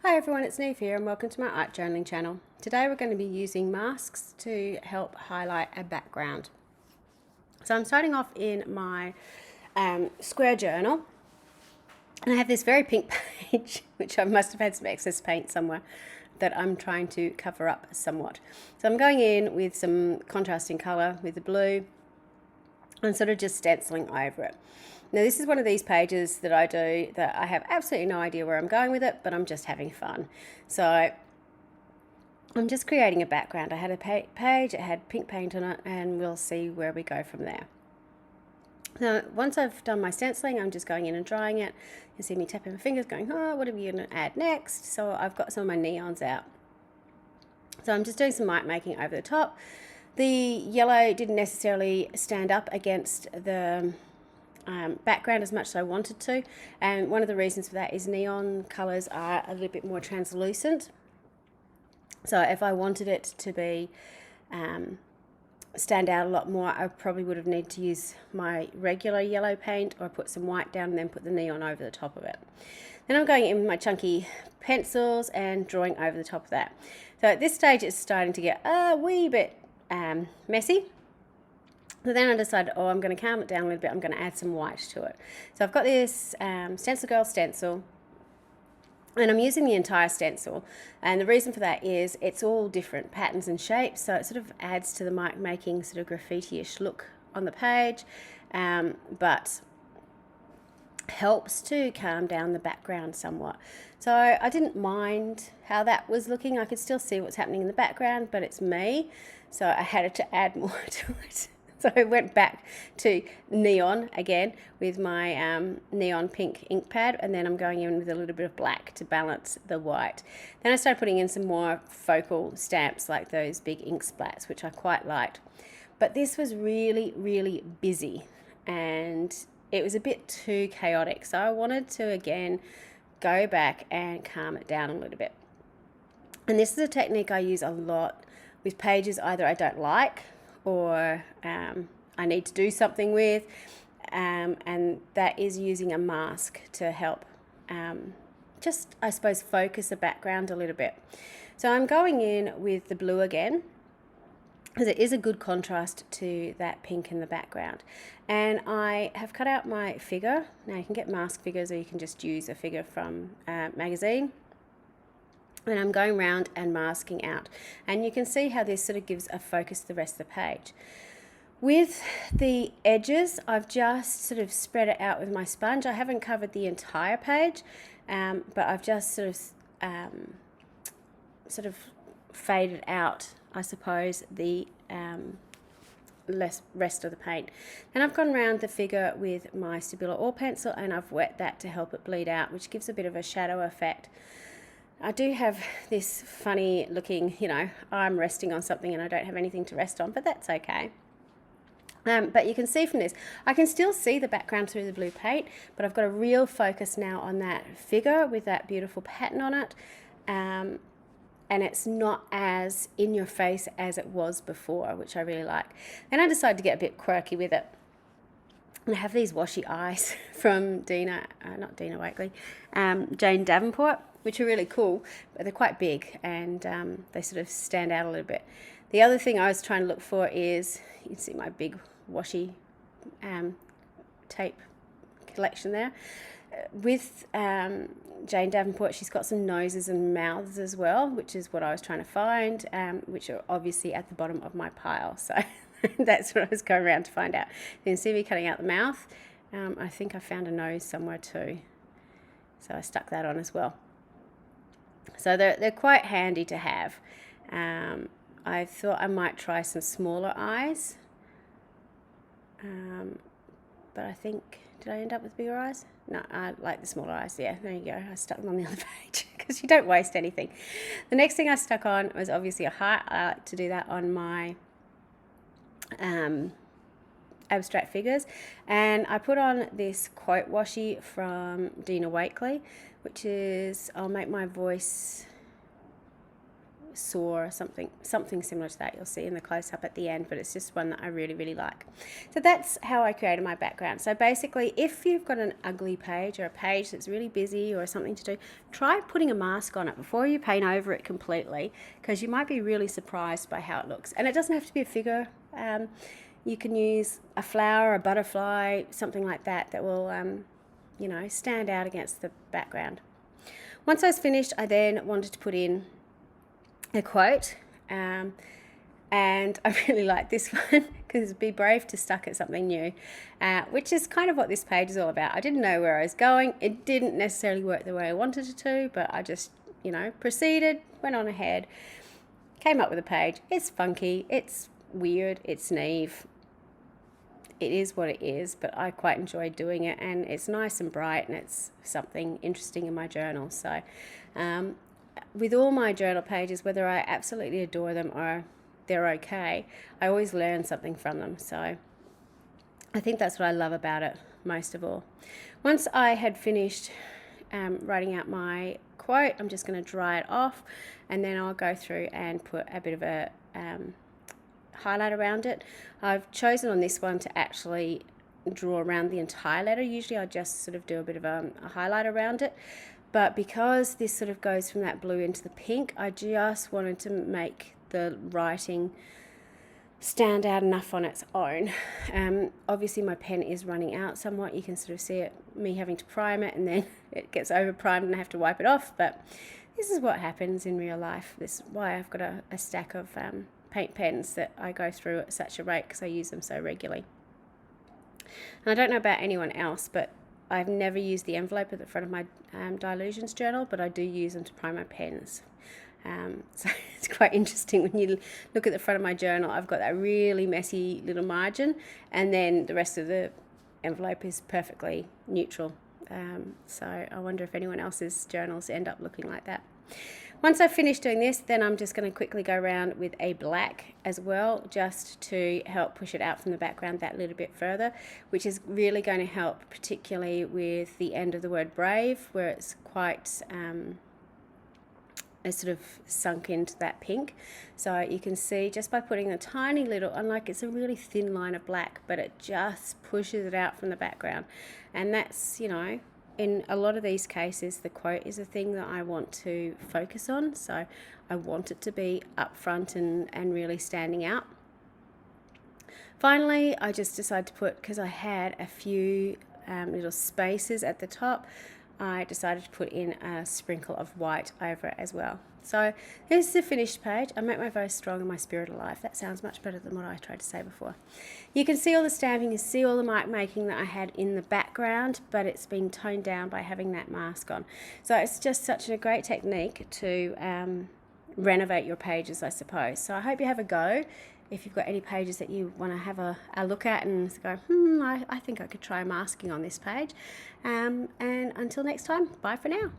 Hi everyone, it's Neve here and welcome to my art journaling channel. Today we're going to be using masks to help highlight a background. So I'm starting off in my square journal, and I have this very pink page which I must have had some excess paint somewhere that I'm trying to cover up somewhat. So I'm going in with some contrasting colour with the blue and sort of just stenciling over it. Now this is one of these pages that I do that I have absolutely no idea where I'm going with it, but I'm just having fun. So I'm just creating a background. I had a page, it had pink paint on it, and we'll see where we go from there. Now once I've done my stenciling, I'm just going in and drying it. You see me tapping my fingers going, oh, what are we going to add next? So I've got some of my neons out. So I'm just doing some light making over the top. The yellow didn't necessarily stand up against the background as much as I wanted to, and one of the reasons for that is neon colours are a little bit more translucent. So if I wanted it to be stand out a lot more, I probably would have needed to use my regular yellow paint or put some white down and then put the neon over the top of it. Then I'm going in with my chunky pencils and drawing over the top of that. So at this stage it's starting to get a wee bit messy. So then I decided, I'm going to calm it down a little bit. I'm going to add some white to it. So I've got this Stencil Girl stencil, and I'm using the entire stencil. And the reason for that is it's all different patterns and shapes, so it sort of adds to the making sort of graffiti-ish look on the page, but helps to calm down the background somewhat. So I didn't mind how that was looking. I could still see what's happening in the background, but it's me, so I had to add more to it. So I went back to neon again with my neon pink ink pad, and then I'm going in with a little bit of black to balance the white. Then I started putting in some more focal stamps like those big ink splats, which I quite liked. But this was really, really busy and it was a bit too chaotic. So I wanted to again go back and calm it down a little bit. And this is a technique I use a lot with pages either I don't like or I need to do something with, and that is using a mask to help just, I suppose, focus the background a little bit. So I'm going in with the blue again, because it is a good contrast to that pink in the background. And I have cut out my figure. Now you can get mask figures or you can just use a figure from a magazine. And I'm going round and masking out. And you can see how this sort of gives a focus to the rest of the page. With the edges, I've just sort of spread it out with my sponge. I haven't covered the entire page, but I've just sort of faded out, I suppose, the rest of the paint. And I've gone around the figure with my Stabilo Oil pencil and I've wet that to help it bleed out, which gives a bit of a shadow effect. I do have this funny looking, arm resting on something and I don't have anything to rest on, but that's okay. But you can see from this, I can still see the background through the blue paint, but I've got a real focus now on that figure with that beautiful pattern on it. And it's not as in your face as it was before, which I really like. Then I decided to get a bit quirky with it. And I have these washy eyes from Jane Davenport, which are really cool, but they're quite big and they sort of stand out a little bit. The other thing I was trying to look for is, you can see my big washy tape collection there. With Jane Davenport, she's got some noses and mouths as well, which is what I was trying to find, which are obviously at the bottom of my pile. So that's what I was going around to find out. You can see me cutting out the mouth. I think I found a nose somewhere too. So I stuck that on as well. So they're quite handy to have. I thought I might try some smaller eyes. But I think, did I end up with bigger eyes? No, I like the smaller eyes. Yeah, there you go. I stuck them on the other page because you don't waste anything. The next thing I stuck on was obviously a heart. I like to do that on my abstract figures. And I put on this quote washi from Dina Wakley, which is, I'll make my voice saw, something similar to that. You'll see in the close-up at the end, but it's just one that I really, really like. So that's how I created my background. So basically, if you've got an ugly page or a page that's really busy or something to do, try putting a mask on it before you paint over it completely, because you might be really surprised by how it looks. And it doesn't have to be a figure. You can use a flower, a butterfly, something like that will, you know, stand out against the background. Once I was finished, I then wanted to put in a quote, and I really like this one because be brave to stuck at something new, which is kind of what this page is all about. I didn't know where I was going. It didn't necessarily work the way I wanted it to, but I just, you know, proceeded, went on ahead, came up with a page. It's funky, it's weird, it's naive. It is what it is, but I quite enjoy doing it, and it's nice and bright, and it's something interesting in my journal. So with all my journal pages, whether I absolutely adore them or they're okay, I always learn something from them. So I think that's what I love about it most of all. Once I had finished writing out my quote, I'm just going to dry it off, and then I'll go through and put a bit of a highlight around it. I've chosen on this one to actually draw around the entire letter. Usually I just sort of do a bit of a highlight around it, but because this sort of goes from that blue into the pink, I just wanted to make the writing stand out enough on its own. Obviously my pen is running out somewhat. You can sort of see it, me having to prime it, and then it gets over primed and I have to wipe it off, but this is what happens in real life. This is why I've got a stack of paint pens that I go through at such a rate, because I use them so regularly. And I don't know about anyone else, but I've never used the envelope at the front of my Dylusions journal, but I do use them to prime my pens. So it's quite interesting when you look at the front of my journal. I've got that really messy little margin, and then the rest of the envelope is perfectly neutral. So I wonder if anyone else's journals end up looking like that. Once I've finished doing this, then I'm just going to quickly go around with a black as well, just to help push it out from the background that little bit further, which is really going to help, particularly with the end of the word brave, where it's quite it's sort of sunk into that pink. So you can see just by putting a tiny little, unlike it's a really thin line of black, but it just pushes it out from the background. And that's, you know, in a lot of these cases, the quote is a thing that I want to focus on. So I want it to be up front and really standing out. Finally, I just decided to put, because I had a few little spaces at the top, I decided to put in a sprinkle of white over it as well. So this is the finished page. I make my voice strong and my spirit alive. That sounds much better than what I tried to say before. You can see all the stamping, you see all the mark making that I had in the background, but it's been toned down by having that mask on. So it's just such a great technique to renovate your pages, I suppose. So I hope you have a go. If you've got any pages that you want to have a look at and go, I think I could try masking on this page. And until next time, bye for now.